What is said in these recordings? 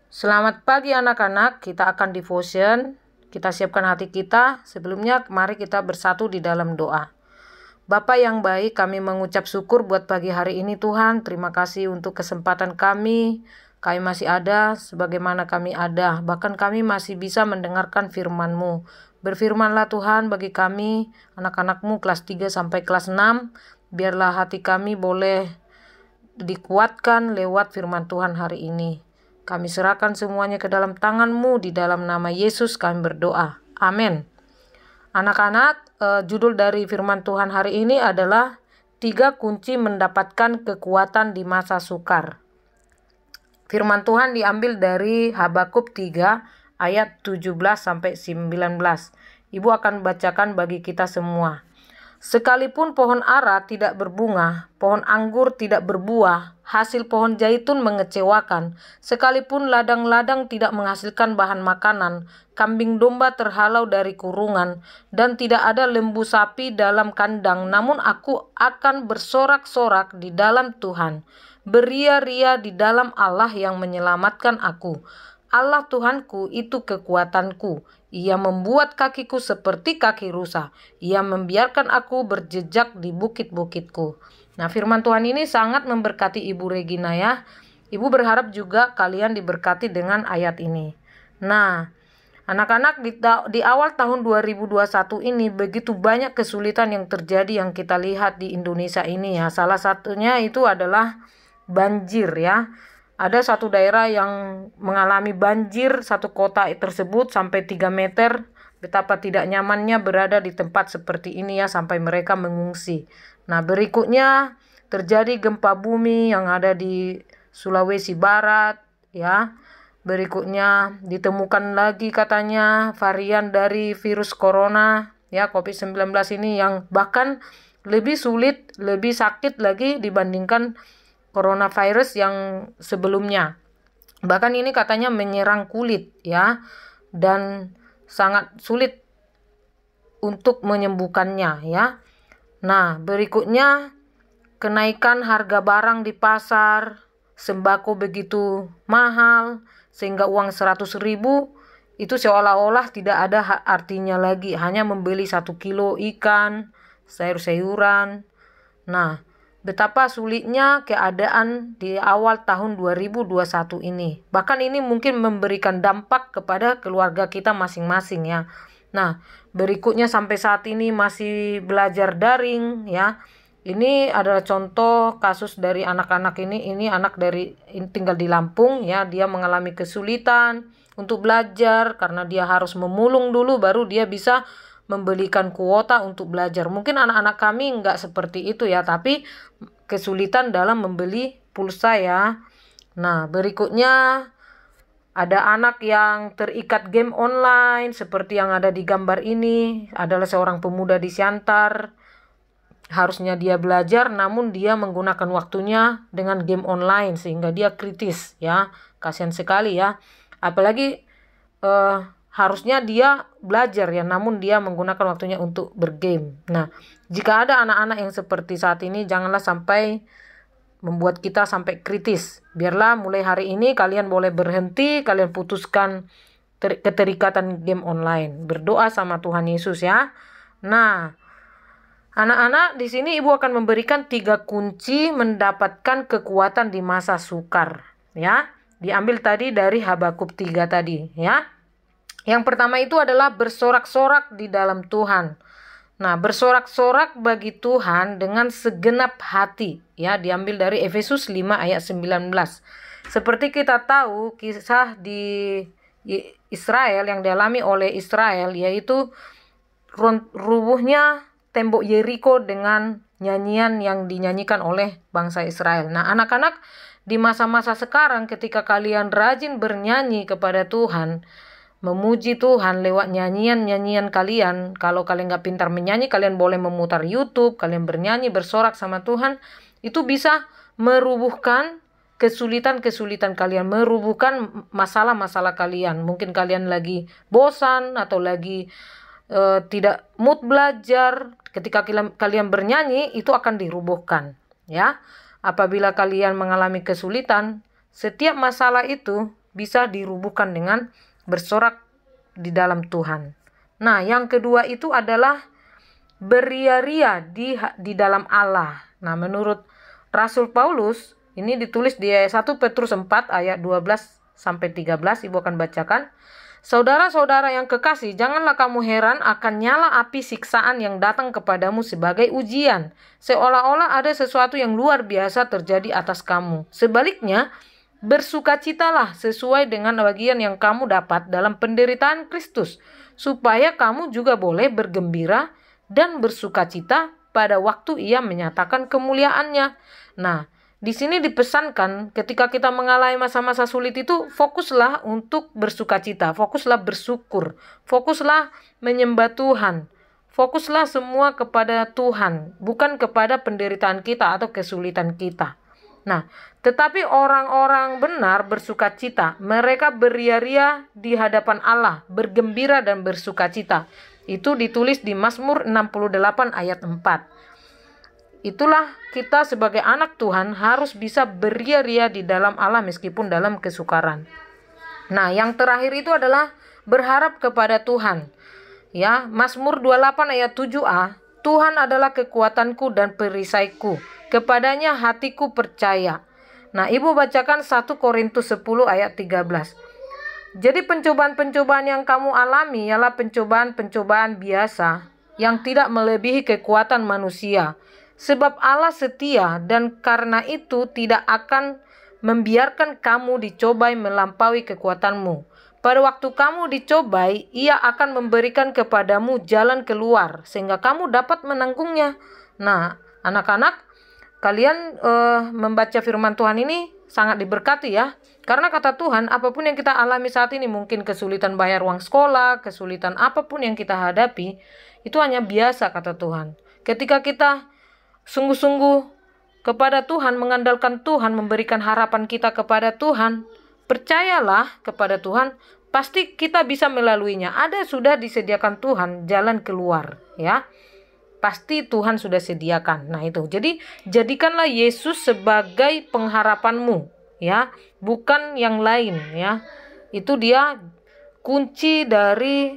Selamat pagi anak-anak, kita akan devotion. Kita siapkan hati kita. Sebelumnya mari kita bersatu di dalam doa. Bapa yang baik, kami mengucap syukur buat pagi hari ini Tuhan. Terima kasih untuk kesempatan kami. Kami masih ada sebagaimana kami ada. Bahkan kami masih bisa mendengarkan firman-Mu. Berfirmanlah Tuhan bagi kami, anak-anak-Mu kelas 3 sampai kelas 6. Biarlah hati kami boleh dikuatkan lewat firman Tuhan hari ini. Kami serahkan semuanya ke dalam tangan-Mu, di dalam nama Yesus kami berdoa. Amin. Anak-anak, judul dari firman Tuhan hari ini adalah 3 kunci mendapatkan kekuatan di masa sukar. Firman Tuhan diambil dari Habakuk 3 ayat 17 sampai 19. Ibu akan bacakan bagi kita semua. Sekalipun pohon ara tidak berbunga, pohon anggur tidak berbuah, hasil pohon zaitun mengecewakan, sekalipun ladang-ladang tidak menghasilkan bahan makanan, kambing domba terhalau dari kurungan, dan tidak ada lembu sapi dalam kandang, namun aku akan bersorak-sorak di dalam Tuhan, beria-ria di dalam Allah yang menyelamatkan aku. Allah Tuhanku itu kekuatanku. Ia membuat kakiku seperti kaki rusa. Ia membiarkan aku berjejak di bukit-bukitku. Nah, firman Tuhan ini sangat memberkati Ibu Regina ya. Ibu berharap juga kalian diberkati dengan ayat ini. Nah, anak-anak, di awal tahun 2021 ini begitu banyak kesulitan yang terjadi yang kita lihat di Indonesia ini ya. Salah satunya itu adalah banjir ya. Ada satu daerah yang mengalami banjir, satu kota tersebut sampai 3 meter. Betapa tidak nyamannya berada di tempat seperti ini ya, sampai mereka mengungsi. Nah, berikutnya terjadi gempa bumi yang ada di Sulawesi Barat ya. Berikutnya ditemukan lagi katanya varian dari virus corona ya, COVID-19 ini yang bahkan lebih sulit, lebih sakit lagi dibandingkan coronavirus yang sebelumnya. Bahkan ini katanya menyerang kulit ya, dan sangat sulit untuk menyembuhkannya ya. Nah, berikutnya kenaikan harga barang di pasar, sembako begitu mahal sehingga uang 100.000 itu seolah-olah tidak ada artinya lagi, hanya membeli 1 kilo ikan, sayur-sayuran. Nah, betapa sulitnya keadaan di awal tahun 2021 ini. Bahkan ini mungkin memberikan dampak kepada keluarga kita masing-masing ya. Nah, berikutnya sampai saat ini masih belajar daring ya. Ini adalah contoh kasus dari anak-anak ini. Ini anak tinggal di Lampung ya. Dia mengalami kesulitan untuk belajar karena dia harus memulung dulu baru dia bisa membelikan kuota untuk belajar. Mungkin anak-anak kami nggak seperti itu ya, tapi kesulitan dalam membeli pulsa ya. Nah, berikutnya ada anak yang terikat game online seperti yang ada di gambar ini. Adalah seorang pemuda di Siantar. Harusnya dia belajar namun dia menggunakan waktunya dengan game online sehingga dia kritis ya. Kasihan sekali ya. Apalagi harusnya dia belajar ya, namun dia menggunakan waktunya untuk bergame. Nah, jika ada anak-anak yang seperti saat ini, janganlah sampai membuat kita sampai kritis. Biarlah mulai hari ini kalian boleh berhenti, kalian putuskan keterikatan game online. Berdoa sama Tuhan Yesus ya. Nah, anak-anak, di sini ibu akan memberikan 3 kunci mendapatkan kekuatan di masa sukar ya. Diambil tadi dari Habakuk 3 tadi ya. Yang pertama itu adalah bersorak-sorak di dalam Tuhan. Nah, bersorak-sorak bagi Tuhan dengan segenap hati. Ya, diambil dari Efesus 5 ayat 19. Seperti kita tahu kisah di Israel yang dialami oleh Israel, yaitu rubuhnya tembok Yeriko dengan nyanyian yang dinyanyikan oleh bangsa Israel. Nah, anak-anak, di masa-masa sekarang ketika kalian rajin bernyanyi kepada Tuhan, memuji Tuhan lewat nyanyian-nyanyian kalian. Kalau kalian gak pintar menyanyi, kalian boleh memutar YouTube, kalian bernyanyi, bersorak sama Tuhan. Itu bisa merubuhkan kesulitan-kesulitan kalian, merubuhkan masalah-masalah kalian. Mungkin kalian lagi bosan atau lagi tidak mood belajar. Ketika kalian bernyanyi, itu akan dirubuhkan ya. Apabila kalian mengalami kesulitan, setiap masalah itu bisa dirubuhkan dengan bersorak di dalam Tuhan. Nah, yang kedua itu adalah beria-ria di dalam Allah. Nah, menurut Rasul Paulus, ini ditulis di 1 Petrus 4 ayat 12 sampai 13, Ibu akan bacakan. Saudara-saudara yang kekasih, janganlah kamu heran akan nyala api siksaan yang datang kepadamu sebagai ujian, seolah-olah ada sesuatu yang luar biasa terjadi atas kamu. Sebaliknya, bersukacitalah sesuai dengan bagian yang kamu dapat dalam penderitaan Kristus, supaya kamu juga boleh bergembira dan bersukacita pada waktu Ia menyatakan kemuliaannya. Nah, di sini dipesankan ketika kita mengalami masa-masa sulit itu, fokuslah untuk bersukacita, fokuslah bersyukur, fokuslah menyembah Tuhan, fokuslah semua kepada Tuhan, bukan kepada penderitaan kita atau kesulitan kita. Nah, tetapi orang-orang benar bersukacita, mereka beria-ria di hadapan Allah, bergembira dan bersukacita. Itu ditulis di Mazmur 68 ayat 4. Itulah kita sebagai anak Tuhan harus bisa beria-ria di dalam Allah meskipun dalam kesukaran. Nah, yang terakhir itu adalah berharap kepada Tuhan. Ya, Mazmur 28 ayat 7a, Tuhan adalah kekuatanku dan perisaiku, kepadanya hatiku percaya. Nah, Ibu bacakan 1 Korintus 10 ayat 13. Jadi pencobaan-pencobaan yang kamu alami ialah pencobaan-pencobaan biasa yang tidak melebihi kekuatan manusia. Sebab Allah setia dan karena itu tidak akan membiarkan kamu dicobai melampaui kekuatanmu. Pada waktu kamu dicobai, Ia akan memberikan kepadamu jalan keluar sehingga kamu dapat menanggungnya. Nah, anak-anak, kalian membaca firman Tuhan ini sangat diberkati ya. Karena kata Tuhan, apapun yang kita alami saat ini, mungkin kesulitan bayar uang sekolah, kesulitan apapun yang kita hadapi, itu hanya biasa kata Tuhan. Ketika kita sungguh-sungguh kepada Tuhan, mengandalkan Tuhan, memberikan harapan kita kepada Tuhan, percayalah kepada Tuhan, pasti kita bisa melaluinya. Sudah disediakan Tuhan jalan keluar, ya. Pasti Tuhan sudah sediakan. Nah, itu. Jadi, jadikanlah Yesus sebagai pengharapanmu, ya, bukan yang lain, ya. Itu dia kunci dari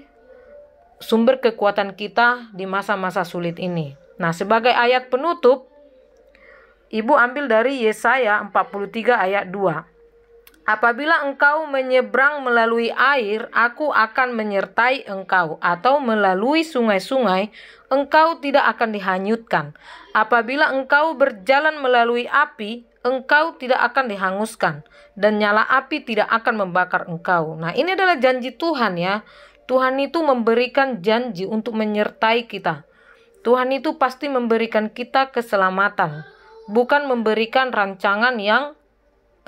sumber kekuatan kita di masa-masa sulit ini. Nah, sebagai ayat penutup, Ibu ambil dari Yesaya 43 ayat 2. Apabila engkau menyeberang melalui air, aku akan menyertai engkau. Atau melalui sungai-sungai, engkau tidak akan dihanyutkan. Apabila engkau berjalan melalui api, engkau tidak akan dihanguskan. Dan nyala api tidak akan membakar engkau. Nah, ini adalah janji Tuhan ya. Tuhan itu memberikan janji untuk menyertai kita. Tuhan itu pasti memberikan kita keselamatan, bukan memberikan rancangan yang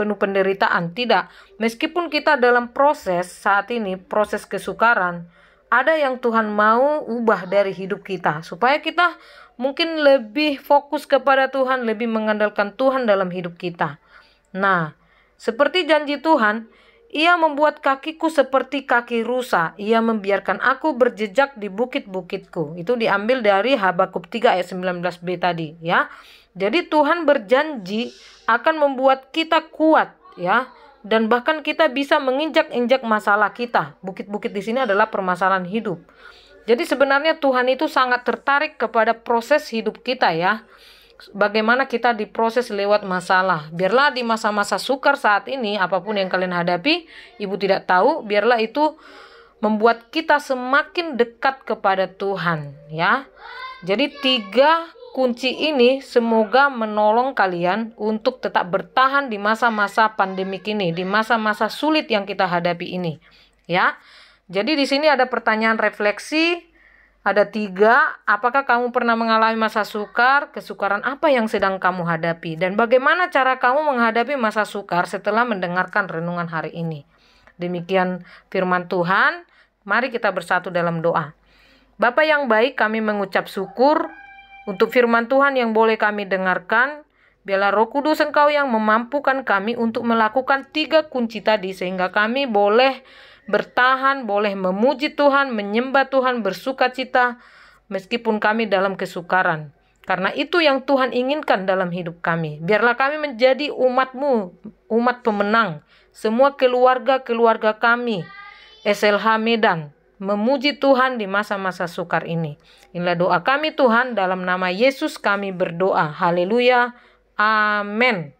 penuh penderitaan. Tidak, meskipun kita dalam proses saat ini, proses kesukaran, ada yang Tuhan mau ubah dari hidup kita, supaya kita mungkin lebih fokus kepada Tuhan, lebih mengandalkan Tuhan dalam hidup kita. Nah, seperti janji Tuhan, Ia membuat kakiku seperti kaki rusa. Ia membiarkan aku berjejak di bukit-bukitku. Itu diambil dari Habakuk 3 ayat 19b tadi, ya. Jadi Tuhan berjanji akan membuat kita kuat, ya. Dan bahkan kita bisa menginjak-injak masalah kita. Bukit-bukit di sini adalah permasalahan hidup. Jadi sebenarnya Tuhan itu sangat tertarik kepada proses hidup kita, ya. Bagaimana kita diproses lewat masalah. Biarlah di masa-masa sukar saat ini, apapun yang kalian hadapi, Ibu tidak tahu, biarlah itu membuat kita semakin dekat kepada Tuhan, ya. Jadi 3 kunci ini semoga menolong kalian untuk tetap bertahan di masa-masa pandemik ini, di masa-masa sulit yang kita hadapi ini, ya. Jadi di sini ada pertanyaan refleksi. Ada 3, apakah kamu pernah mengalami masa sukar? Kesukaran apa yang sedang kamu hadapi? Dan bagaimana cara kamu menghadapi masa sukar setelah mendengarkan renungan hari ini? Demikian firman Tuhan. Mari kita bersatu dalam doa. Bapa yang baik, kami mengucap syukur untuk firman Tuhan yang boleh kami dengarkan. Biarlah Roh Kudus Engkau yang memampukan kami untuk melakukan 3 kunci tadi, sehingga kami boleh bertahan, boleh memuji Tuhan, menyembah Tuhan, bersukacita meskipun kami dalam kesukaran. Karena itu yang Tuhan inginkan dalam hidup kami. Biarlah kami menjadi umat-Mu, umat pemenang, semua keluarga-keluarga kami, SLH Medan, memuji Tuhan di masa-masa sukar ini. Inilah doa kami Tuhan, dalam nama Yesus kami berdoa. Haleluya. Amin.